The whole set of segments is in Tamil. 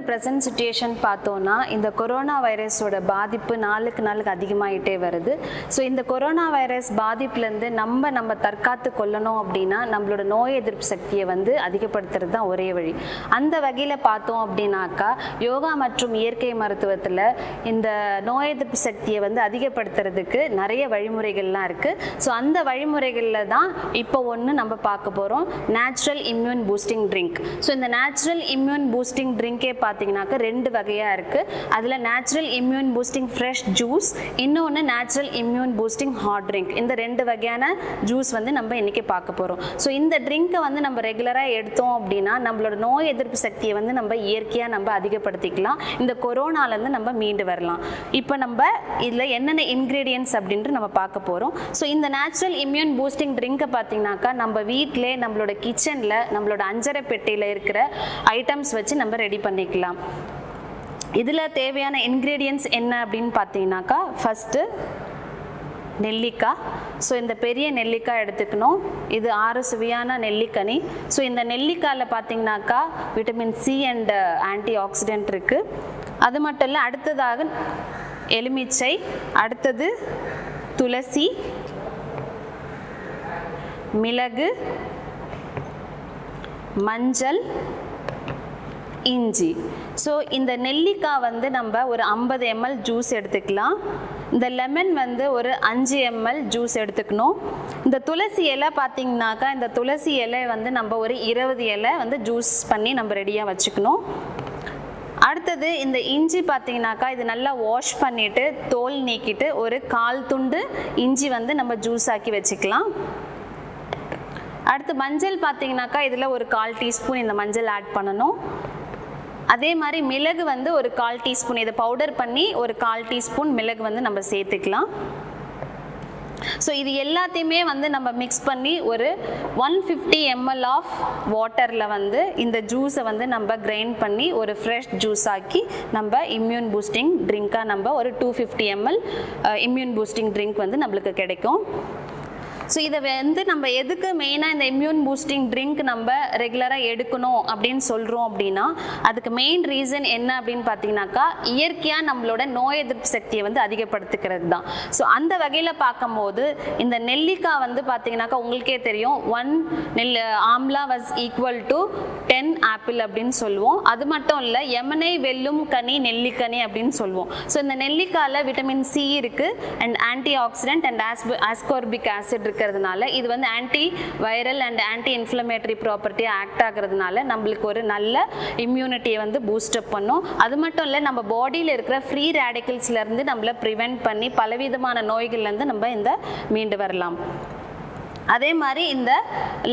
ப்ரெசன்ட் சிச்சுவேஷன் பார்த்தோன்னா இந்த கொரோனா வைரஸோட பாதிப்பு நாளுக்கு நாளுக்கு அதிகமாகிட்டே வருது. ஸோ இந்த கொரோனா வைரஸ் பாதிப்புலேருந்து நம்ம தற்காத்து கொள்ளணும் அப்படின்னா நம்மளோட நோய் எதிர்ப்பு சக்தியை வந்து அதிகப்படுத்துறது தான் ஒரே வழி. அந்த வகையில் பார்த்தோம் அப்படின்னாக்கா யோகா மற்றும் இயற்கை மருத்துவத்தில் இந்த நோய் எதிர்ப்பு சக்தியை வந்து அதிகப்படுத்துறதுக்கு நிறைய வழிமுறைகள்லாம் இருக்குது. ஸோ அந்த வழிமுறைகளில் தான் இப்போ ஒன்று நம்ம பார்க்க போகிறோம், natural immune boosting drink. So இந்த நேச்சுரல் இம்யூன் பூஸ்டிங் ட்ரிங்கே பார்த்தீங்கன்னாக்கா ரெண்டு வகையாக இருக்குது. அதில் natural immune boosting fresh juice, இன்னொன்று natural immune boosting hot drink. இந்த ரெண்டு வகையான ஜூஸ் வந்து நம்ம இன்றைக்கி பார்க்க போகிறோம். ஸோ இந்த ட்ரிங்க்கை வந்து நம்ம ரெகுலராக எடுத்தோம் அப்படின்னா நம்மளோட நோய் எதிர்ப்பு சக்தியை வந்து நம்ம இயற்கையாக நம்ம அதிகப்படுத்திக்கலாம், இந்த கொரோனாலேருந்து நம்ம மீண்டு வரலாம். இப்போ நம்ம இதில் என்னென்ன இன்க்ரீடியன்ட்ஸ் அப்படின்ட்டு நம்ம பார்க்க போகிறோம். ஸோ இந்த நேச்சுரல் இம்யூன் பூஸ்டிங் ட்ரிங்கை பார்த்தீங்கன்னாக்கா நம்ம வீட்டிலே நம்மளோட கிச்சனில் நம்மளோட அஞ்சரை பெட்டியில் இருக்கிற ஐட்டம்ஸ் வச்சு நம்ம ரெடி பண்ணிக்கலாம். இதில் தேவையான இன்க்ரீடியன்ட்ஸ் என்ன அப்படின்னு பார்த்தீங்கன்னாக்கா ஃபஸ்ட்டு நெல்லிக்காய். ஸோ இந்த பெரிய நெல்லிக்காய் எடுத்துக்கணும். இது 6 சுவையான நெல்லிக்கனி. ஸோ இந்த நெல்லிக்காயில் பார்த்தீங்கன்னாக்கா vitamin C and anti accident இருக்குது. அது மட்டும் இல்லை, அடுத்ததாக எலுமிச்சை, அடுத்தது துளசி, மிளகு, மஞ்சள், இஞ்சி. ஸோ இந்த நெல்லிக்காய் வந்து நம்ம ஒரு 50 ml ஜூஸ் எடுத்துக்கலாம். இந்த லெமன் வந்து ஒரு 5 ml ஜூஸ் எடுத்துக்கணும். இந்த துளசி இலை பார்த்தீங்கன்னாக்கா இந்த துளசி இலை வந்து நம்ம ஒரு 20 இலை வந்து ஜூஸ் பண்ணி நம்ம ரெடியாக வச்சுக்கணும். அடுத்தது இந்த இஞ்சி பார்த்தீங்கன்னாக்கா இது நல்லா வாஷ் பண்ணிவிட்டு தோல் நீக்கிட்டு ஒரு 1/4 துண்டு இஞ்சி வந்து நம்ம ஜூஸ் ஆக்கி வச்சுக்கலாம். அடுத்து மஞ்சள் பார்த்தீங்கன்னாக்கா இதில் ஒரு 1/4 டீஸ்பூன் இந்த மஞ்சள் ஆட் பண்ணணும். அதே மாதிரி மிளகு வந்து ஒரு 1/4 டீஸ்பூன், இதை பவுடர் பண்ணி ஒரு 1/4 டீஸ்பூன் மிளகு வந்து நம்ம சேர்த்துக்கலாம். ஸோ இது எல்லாத்தையுமே வந்து நம்ம மிக்ஸ் பண்ணி ஒரு 150 ml ஆஃப் வாட்டரில் வந்து இந்த ஜூஸை வந்து நம்ம கிரைண்ட் பண்ணி ஒரு ஃப்ரெஷ் ஜூஸ் ஆக்கி நம்ம இம்யூன் பூஸ்டிங் ட்ரிங்காக நம்ம ஒரு 250 ml இம்யூன் பூஸ்டிங் ட்ரிங்க் வந்து நம்மளுக்கு கிடைக்கும். ஸோ இதை வந்து நம்ம எதுக்கு மெயினாக இந்த இம்யூன் பூஸ்டிங் ட்ரிங்க் நம்ம ரெகுலராக எடுக்கணும் அப்படின்னு சொல்கிறோம் அப்படின்னா அதுக்கு மெயின் ரீசன் என்ன அப்படின்னு பார்த்தீங்கன்னாக்கா இயற்கையாக நம்மளோட நோய் எதிர்ப்பு சக்தியை வந்து அதிகப்படுத்திக்கிறது தான். ஸோ அந்த வகையில் பார்க்கும்போது இந்த நெல்லிக்காய் வந்து பார்த்தீங்கன்னாக்கா உங்களுக்கே தெரியும், 1 amla was equal to 10 apple அப்படின்னு சொல்லுவோம். அது மட்டும் இல்லை, எமனை வெல்லும் கனி நெல்லிக்கனி அப்படின்னு சொல்லுவோம். ஸோ இந்த நெல்லிக்காயில் விட்டமின் சி இருக்குது and anti oxidant and ascorbic acid இருக்கிறதுனால இது வந்து anti viral and anti inflammatory ப்ராப்பர்ட்டியாக ஆக்ட் ஆகிறதுனால நம்மளுக்கு ஒரு நல்ல இம்யூனிட்டியை வந்து பூஸ்டப் பண்ணும். அது மட்டும் இல்லை, நம்ம பாடியில் இருக்கிற ஃப்ரீ ரேடிக்கல்ஸ்லேருந்து நம்மளை ப்ரிவெண்ட் பண்ணி பலவிதமான நோய்கள்லேருந்து நம்ம இந்த மீண்டு வரலாம். அதே மாதிரி இந்த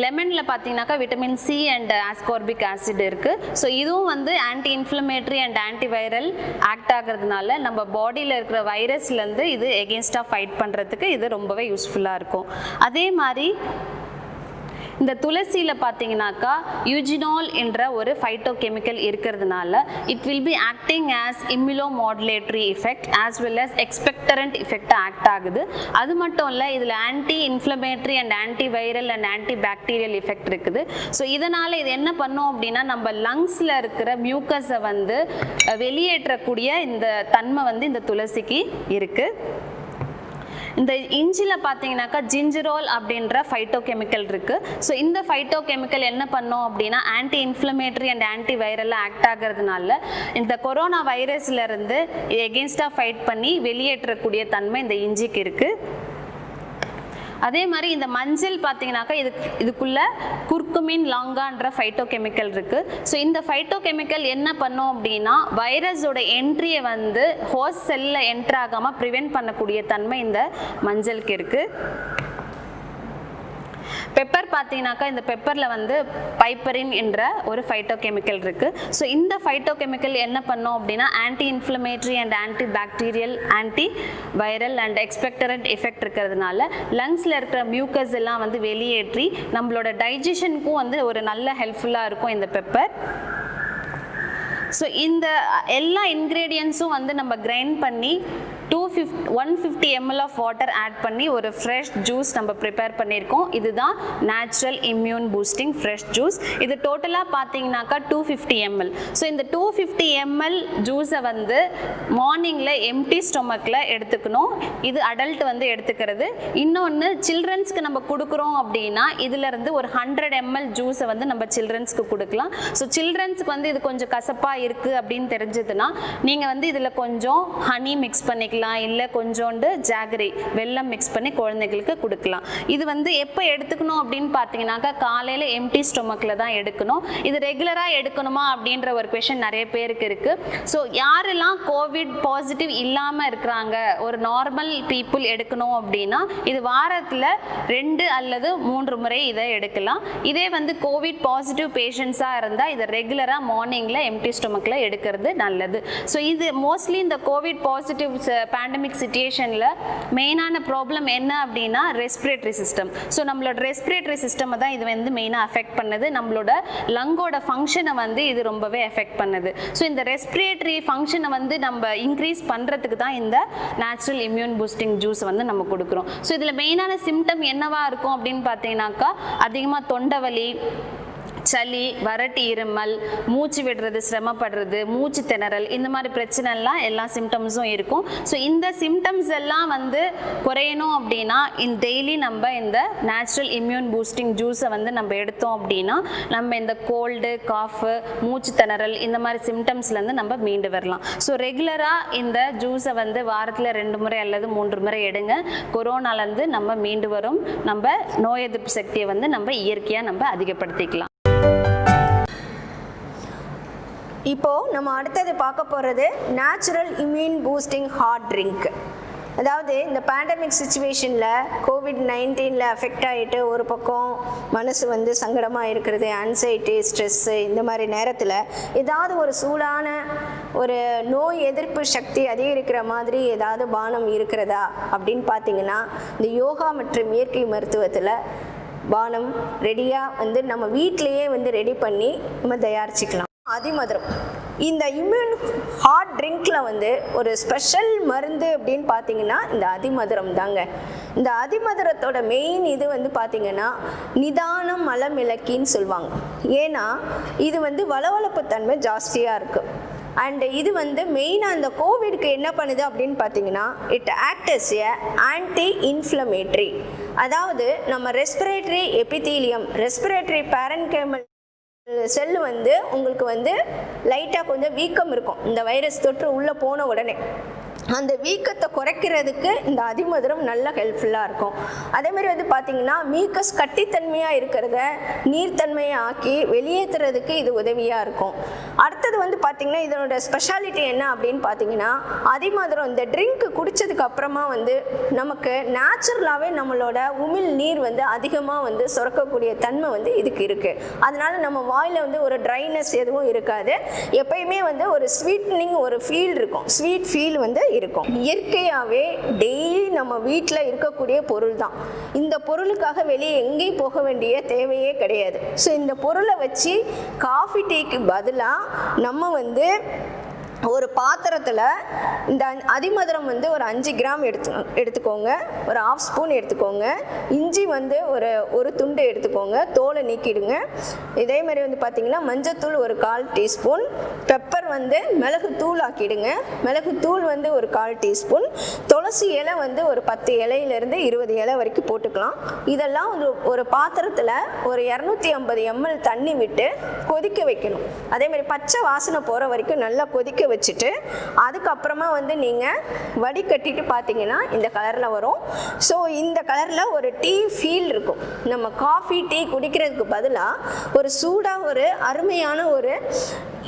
லெமனில் பார்த்தீங்கன்னாக்கா vitamin C and ascorbic acid இருக்குது. ஸோ இதுவும் வந்து anti inflammatory and anti viral act ஆகிறதுனால நம்ம பாடியில் இருக்கிற வைரஸ்லேருந்து இது எகென்ஸ்டாக ஃபைட் பண்ணுறதுக்கு இது ரொம்பவே யூஸ்ஃபுல்லாக இருக்கும். அதே மாதிரி இந்த துளசியில் பார்த்தீங்கன்னாக்கா யூஜினால் என்ற ஒரு ஃபைட்டோ கெமிக்கல் இருக்கிறதுனால it will be acting as immunomodulatory effect as well as expectorant எஃபெக்டாக ஆக்ட் ஆகுது. அது மட்டும் இல்லை, இதில் anti inflammatory and anti viral and anti bacterial effect இருக்குது. ஸோ இதனால் இது என்ன பண்ணோம் அப்படின்னா நம்ம லங்ஸில் இருக்கிற மியூக்கஸை வந்து வெளியேற்றக்கூடிய இந்த தன்மை வந்து இந்த துளசிக்கு இருக்குது. இந்த இஞ்சியில் பார்த்தீங்கன்னாக்கா ஜிஞ்சரோல் அப்படின்ற ஃபைட்டோ கெமிக்கல் இருக்குது. ஸோ இந்த ஃபைட்டோ கெமிக்கல் என்ன பண்ணோம் அப்படின்னா ஆன்டி இன்ஃப்ளமேட்டரி அண்ட் ஆன்டி வைரலாக ஆக்ட் ஆகிறதுனால இந்த கொரோனா வைரஸ்லேருந்து எகென்ஸ்டாக ஃபைட் பண்ணி வெளியேற்றக்கூடிய தன்மை இந்த இஞ்சிக்கு இருக்குது. அதே மாதிரி இந்த மஞ்சள் பார்த்தீங்கன்னாக்கா இதுக்குள்ள குர்குமின் லாங்கான்ற ஃபைட்டோ கெமிக்கல் இருக்குது. ஸோ இந்த ஃபைட்டோ கெமிக்கல் என்ன பண்ணோம் அப்படின்னா வைரஸோட என்ட்ரியை வந்து ஹோஸ்ட் செல்லில் என்ட்ரு ஆகாமல் ப்ரிவெண்ட் பண்ணக்கூடிய தன்மை இந்த மஞ்சளுக்கு இருக்குது. பெப்பர் பார்த்தீங்கன்னாக்கா இந்த பெப்பரில் வந்து பைப்பரின் என்ற ஒரு ஃபைட்டோ கெமிக்கல் இருக்குது. ஸோ இந்த ஃபைட்டோ கெமிக்கல் என்ன பண்ணோம் அப்படின்னா anti inflammatory and anti bacterial anti viral and expectorant effect இருக்கிறதுனால லங்ஸில் இருக்கிற மியூக்கஸ் எல்லாம் வந்து வெளியேற்றி நம்மளோட டைஜஷனுக்கும் வந்து ஒரு நல்ல ஹெல்ப்ஃபுல்லாக இருக்கும் இந்த பெப்பர். ஸோ இந்த எல்லா இன்க்ரீடியன்ஸும் வந்து நம்ம கிரைண்ட் பண்ணி 250 150 ml ஆஃப் வாட்டர் ஆட் பண்ணி ஒரு ஃப்ரெஷ் ஜூஸ் நம்ம ப்ரிப்பேர் பண்ணியிருக்கோம். இதுதான் natural immune boosting fresh juice. இது டோட்டலாக பார்த்தீங்கன்னாக்கா 250 ml. ஸோ இந்த 250 ml ஜூஸை வந்து மார்னிங்கில் எம்டி ஸ்டொமக்கில் எடுத்துக்கணும். இது அடல்ட் வந்து எடுத்துக்கிறது. இன்னொன்று சில்ட்ரன்ஸ்க்கு நம்ம கொடுக்குறோம் அப்படின்னா இதிலிருந்து ஒரு 100 ml ஜூஸை வந்து நம்ம சில்ட்ரன்ஸ்க்கு கொடுக்கலாம். ஸோ சில்ட்ரன்ஸ்க்கு வந்து இது கொஞ்சம் கசப்பாக இருக்குது அப்படின்னு தெரிஞ்சதுன்னா நீங்கள் வந்து இதில் கொஞ்சம் ஹனி மிக்ஸ் பண்ணிக்கலாம், இல்லை கொஞ்சோண்டு ஜாகரி வெல்லம் மிக்ஸ் பண்ணி குழந்தைகளுக்கு கொடுக்கலாம். இது வந்து எப்போ எடுத்துக்கணும் அப்படின்னு பார்த்தீங்கன்னாக்கா காலையில் எம்டி ஸ்டொமக்கில் தான் எடுக்கணும். இது ரெகுலராக எடுக்கணுமா அப்படின்ற ஒரு கொஷின் நிறைய பேருக்கு இருக்குது. ஸோ யாரெல்லாம் கோவிட் பாசிட்டிவ் இல்லாமல் இருக்கிறாங்க, ஒரு நார்மல் பீப்புள் எடுக்கணும் அப்படின்னா இது வாரத்தில் 2 அல்லது 3 முறை இதை எடுக்கலாம். இதே வந்து கோவிட் பாசிட்டிவ் பேஷண்ட்ஸாக இருந்தால் இதை ரெகுலராக மார்னிங்கில் எம்டி ஸ்டொமக்கில் எடுக்கிறது நல்லது. ஸோ இது மோஸ்ட்லி இந்த கோவிட் பாசிட்டிவ் பேண்டமிக் சிச்சுவேஷனில் மெயினான ப்ராப்ளம் என்ன அப்படின்னா ரெஸ்பிரேட்டரி சிஸ்டம். ஸோ நம்மளோட ரெஸ்பிரேட்டரி சிஸ்டமை தான் இது வந்து மெயினாக அஃபெக்ட் பண்ணுது. நம்மளோட லங்கோட ஃபங்க்ஷனை வந்து இது ரொம்பவே எஃபெக்ட் பண்ணுது. ஸோ இந்த ரெஸ்பிரேட்டரி ஃபங்க்ஷனை வந்து நம்ம இன்க்ரீஸ் பண்ணுறதுக்கு தான் இந்த நேச்சுரல் இம்யூன் பூஸ்டிங் ஜூஸ் வந்து நம்ம கொடுக்குறோம். ஸோ இதில் மெயினான சிம்டம் என்னவா இருக்கும் அப்படின்னு பார்த்தீங்கன்னாக்கா அதிகமாக தொண்டை வலி, சளி, வறட்டு இருமல், மூச்சு விடுறது சிரமப்படுறது, மூச்சு திணறல், இந்த மாதிரி பிரச்சனைலாம் எல்லா சிம்டம்ஸும் இருக்கும். ஸோ இந்த சிம்டம்ஸ் எல்லாம் வந்து குறையணும் அப்படின்னா டெய்லி நம்ம இந்த நேச்சுரல் இம்யூன் பூஸ்டிங் ஜூஸை வந்து நம்ம எடுத்தோம் அப்படின்னா நம்ம இந்த கோல்டு, காஃபு, மூச்சு திணறல் இந்த மாதிரி சிம்டம்ஸ்லேருந்து நம்ம மீண்டு வரலாம். ஸோ ரெகுலராக இந்த ஜூஸை வந்து வாரத்தில் 2 முறை அல்லது 3 முறை எடுங்க. கொரோனாலேருந்து நம்ம மீண்டு வரும். நம்ம நோய் எதிர்ப்பு சக்தியை வந்து நம்ம இயற்கையாக நம்ம அதிகப்படுத்திக்கலாம். இப்போது நம்ம அடுத்தது பார்க்க போகிறது natural immune boosting heart drink. அதாவது இந்த பேண்டமிக் சுச்சுவேஷனில் COVID-19 அஃபெக்ட் ஆகிட்டு ஒரு பக்கம் மனசு வந்து சங்கடமாக இருக்கிறது, ஆன்சைட்டி, ஸ்ட்ரெஸ்ஸு, இந்த மாதிரி நேரத்தில் ஏதாவது ஒரு சூடான ஒரு நோய் எதிர்ப்பு சக்தி அதிகரிக்கிற மாதிரி ஏதாவது பானம் இருக்கிறதா அப்படின்னு பார்த்தீங்கன்னா இந்த யோகா மற்றும் இயற்கை மருத்துவத்தில் பானம் ரெடியாக வந்து நம்ம வீட்டிலையே வந்து ரெடி பண்ணி நம்ம தயாரிச்சுக்கலாம். அதிமதுரம் இந்த இம்யூன் ஹார்ட் ட்ரிங்க்ல வந்து ஒரு ஸ்பெஷல் மருந்து அப்படின்னு பார்த்தீங்கன்னா இந்த அதிமதுரம் தாங்க. இந்த அதிமதுரத்தோட மெயின் இது வந்து பார்த்தீங்கன்னா நிதானம் மலமிளக்கின்னு சொல்லுவாங்க. ஏன்னா இது வந்து வளவளப்பு தன்மை ஜாஸ்தியாக இருக்குது. அண்ட் இது வந்து மெயினாக இந்த கோவிடுக்கு என்ன பண்ணுது அப்படின்னு பார்த்தீங்கன்னா it act as a anti inflammatory. அதாவது நம்ம respiratory epithelium, respiratory parenchymal cell வந்து உங்களுக்கு வந்து லைட்டாக கொஞ்சம் வீக்கம் இருக்கும். இந்த வைரஸ் தொற்று உள்ளே போன உடனே அந்த வீக்கத்தை குறைக்கிறதுக்கு இந்த அதிமதுரம் நல்ல ஹெல்ப்ஃபுல்லாக இருக்கும். அதேமாதிரி வந்து பார்த்திங்கன்னா மீக்கஸ் கட்டித்தன்மையாக இருக்கிறத நீர்த்தன்மையை ஆக்கி வெளியேற்றுறதுக்கு இது உதவியாக இருக்கும். அடுத்தது வந்து பார்த்திங்கன்னா இதனோட ஸ்பெஷாலிட்டி என்ன அப்படின்னு பார்த்தீங்கன்னா அதிமதுரம் இந்த ட்ரிங்க் குடித்ததுக்கு அப்புறமா வந்து நமக்கு நேச்சுரலாகவே நம்மளோட உமிழ் நீர் வந்து அதிகமாக வந்து சுரக்கக்கூடிய தன்மை வந்து இதுக்கு இருக்குது. அதனால் நம்ம வாயில் வந்து ஒரு ட்ரைனஸ் எதுவும் இருக்காது. எப்பயுமே வந்து ஒரு ஸ்வீட்னிங் ஒரு ஃபீல் இருக்கும், ஸ்வீட் ஃபீல் வந்து இருக்கும். இயற்கையாகவே டெய்லி நம்ம வீட்டில் இருக்கக்கூடிய பொருள் தான். இந்த பொருளுக்காக வெளியே எங்கேயும் போக வேண்டிய தேவையே கிடையாது. ஸோ இந்த பொருளை வச்சு காஃபி டீக்கு பதிலாக நம்ம வந்து ஒரு பாத்திரத்தில் இந்த அதிமதுரம் வந்து ஒரு 5 கிராம் எடுத்துக்கோங்க, ஒரு 1/2 ஸ்பூன் எடுத்துக்கோங்க, இஞ்சி வந்து ஒரு துண்டு எடுத்துக்கோங்க, தோலை நீக்கிடுங்க. இதே மாதிரி வந்து பார்த்திங்கன்னா மஞ்சத்தூள் ஒரு 1/4 டீஸ்பூன், பெப்பர் வந்து மிளகு தூள் ஆக்கிடுங்க, மிளகு தூள் வந்து ஒரு 1/4 டீஸ்பூன், துளசி இலை வந்து ஒரு 10 இலையிலேருந்து 20 இலை வரைக்கும் போட்டுக்கலாம். இதெல்லாம் ஒரு பாத்திரத்தில் ஒரு 250 ml தண்ணி விட்டு கொதிக்க வைக்கணும். அதேமாதிரி பச்சை வாசனை போகிற வரைக்கும் நல்லா கொதிக்க வச்சுட்டு அதுக்கப்புறமா வந்து நீங்கள் வடிகட்டிட்டு பார்த்தீங்கன்னா இந்த கலரில் வரும். ஸோ இந்த கலரில் ஒரு டீ ஃபீல் இருக்கும். நம்ம காஃபி டீ குடிக்கிறதுக்கு பதிலாக ஒரு சூடாக ஒரு அருமையான ஒரு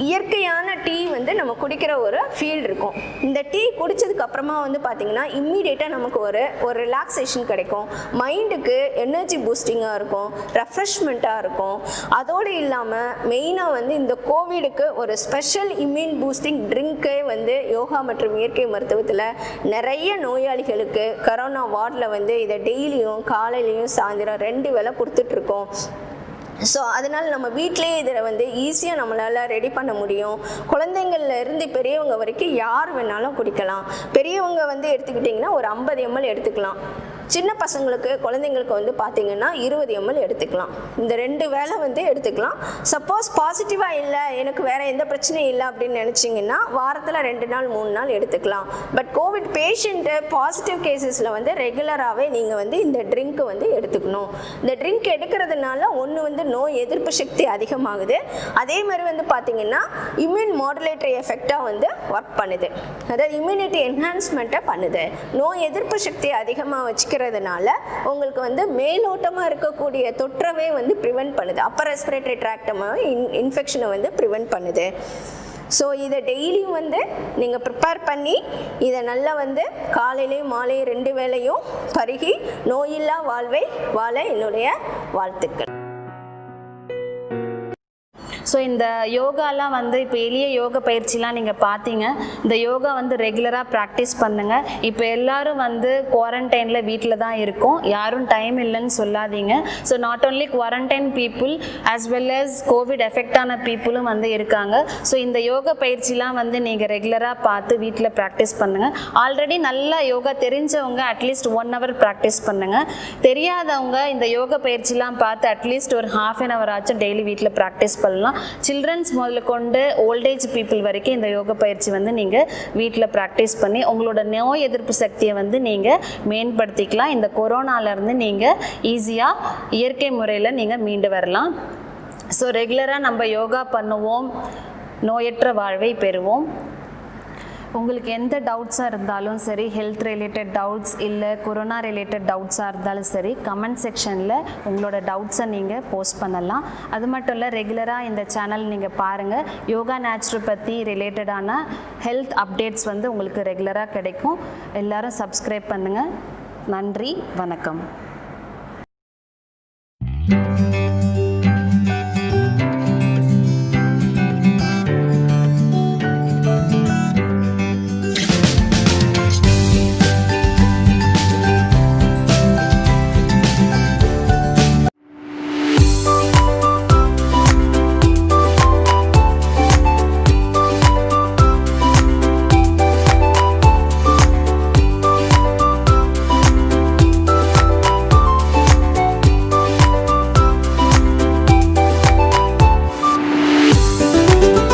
இயற்கையான டீ வந்து நம்ம குடிக்கிற ஒரு ஃபீல் இருக்கும். இந்த டீ குடித்ததுக்கு அப்புறமா வந்து பார்த்திங்கன்னா இம்மீடியட்டாக நமக்கு ஒரு ரிலாக்ஸேஷன் கிடைக்கும், மைண்டுக்கு எனர்ஜி பூஸ்டிங்காக இருக்கும், ரெஃப்ரெஷ்மெண்ட்டாக இருக்கும். அதோடு இல்லாமல் மெயினாக வந்து இந்த கோவிடுக்கு ஒரு ஸ்பெஷல் இம்யூன் பூஸ்டிங் ட்ரிங்க்கே வந்து யோகா மற்றும் இயற்கை மருத்துவத்தில் நிறைய நோயாளிகளுக்கு கரோனா வார்டில் வந்து இதை டெய்லியும் காலையிலையும் சாயந்தரம் 2 வேளை கொடுத்துட்ருக்கோம். ஸோ அதனால் நம்ம வீட்டிலேயே இதில் வந்து ஈஸியாக நம்மளால் ரெடி பண்ண முடியும். குழந்தைங்கள்ல இருந்து பெரியவங்க வரைக்கும் யார் வேணாலும் குடிக்கலாம். பெரியவங்க வந்து எடுத்துக்கிட்டிங்கன்னா ஒரு 50 ml எடுத்துக்கலாம். சின்ன பசங்களுக்கு குழந்தைங்களுக்கு வந்து பார்த்திங்கன்னா 20 ml எடுத்துக்கலாம். இந்த 2 வேளை வந்து எடுத்துக்கலாம். சப்போஸ் பாசிட்டிவாக இல்லை, எனக்கு வேறு எந்த பிரச்சனையும் இல்லை அப்படின்னு நினச்சிங்கன்னா வாரத்தில் 2 நாள் 3 நாள் எடுத்துக்கலாம். பட் கோவிட் பேஷண்ட்டு பாசிட்டிவ் கேசஸில் வந்து ரெகுலராகவே நீங்கள் வந்து இந்த ட்ரிங்க்கு வந்து எடுத்துக்கணும். இந்த ட்ரிங்க் எடுக்கிறதுனால ஒன்று வந்து நோய் எதிர்ப்பு சக்தி அதிகமாகுது, அதே மாதிரி வந்து பார்த்திங்கன்னா இம்யூன் மாடுலேட்டரி எஃபெக்டாக வந்து ஒர்க் பண்ணுது. அதாவது இம்யூனிட்டி என்ஹான்ஸ்மெண்ட்டை பண்ணுது. நோய் எதிர்ப்பு சக்தி அதிகமாக வச்சுக்கிறதுனால உங்களுக்கு வந்து மேலோட்டமாக இருக்கக்கூடிய தொற்றவே வந்து ப்ரிவென்ட் பண்ணுது. அப்பர் ரெஸ்பிரேட்டரி ட்ராக்டமாக இன்ஃபெக்ஷனை வந்து ப்ரிவென்ட் பண்ணுது. ஸோ இதை டெய்லியும் வந்து நீங்கள் ப்ரிப்பேர் பண்ணி இதை நல்லா வந்து காலையிலையும் மாலையும் 2 வேளையும் பருகி நோயில்லா வாழ்வை வாழ என்னுடைய வாழ்த்துக்கள். ஸோ இந்த யோகாலாம் வந்து இப்போ எளிய யோக பயிற்சிலாம் நீங்கள் பார்த்தீங்க. இந்த யோகா வந்து ரெகுலராக ப்ராக்டிஸ் பண்ணுங்கள். இப்போ எல்லோரும் வந்து குவாரண்டைனில் வீட்டில் தான் இருக்கோம், யாரும் டைம் இல்லைன்னு சொல்லாதீங்க. So not only quarantine people as well as covid effect ஆன பீப்புளும் வந்து இருக்காங்க. ஸோ இந்த யோகா பயிற்சிலாம் வந்து நீங்கள் ரெகுலராக பார்த்து வீட்டில் ப்ராக்டிஸ் பண்ணுங்கள். ஆல்ரெடி நல்லா யோகா தெரிஞ்சவங்க அட்லீஸ்ட் 1 hour ப்ராக்டிஸ் பண்ணுங்கள். தெரியாதவங்க இந்த யோகா பயிற்சிலாம் பார்த்து அட்லீஸ்ட் ஒரு ½ an hour ஆச்சும் டெய்லி வீட்டில் ப்ராக்டிஸ் பண்ணலாம். சில்ட்ரன்ஸ் முதல்ல கொண்டு ஓல்டேஜ் பீப்புள் வரைக்கும் இந்த யோகா பயிற்சி வந்து நீங்கள் வீட்டில் ப்ராக்டிஸ் பண்ணி உங்களோட நோய் எதிர்ப்பு சக்தியை வந்து நீங்கள் மேம்படுத்திக்கலாம். இந்த கொரோனாலேருந்து நீங்கள் ஈஸியாக இயற்கை முறையில் நீங்கள் மீண்டு வரலாம். ஸோ ரெகுலராக நம்ம யோகா பண்ணுவோம், நோயற்ற வாழ்வை பெறுவோம். உங்களுக்கு எந்த டவுட்ஸாக இருந்தாலும் சரி, ஹெல்த் ரிலேட்டட் டவுட்ஸ் இல்லை கொரோனா ரிலேட்டட் டவுட்ஸாக இருந்தாலும் சரி, கமெண்ட் செக்ஷனில் உங்களோட டவுட்ஸை நீங்கள் போஸ்ட் பண்ணலாம். அது மட்டும் இல்லை, ரெகுலராக இந்த சேனல் நீங்கள் பாருங்கள். யோகா நேச்சுரோபதி ரிலேட்டடான ஹெல்த் அப்டேட்ஸ் வந்து உங்களுக்கு ரெகுலராக கிடைக்கும். எல்லோரும் சப்ஸ்கிரைப் பண்ணுங்கள். நன்றி, வணக்கம்.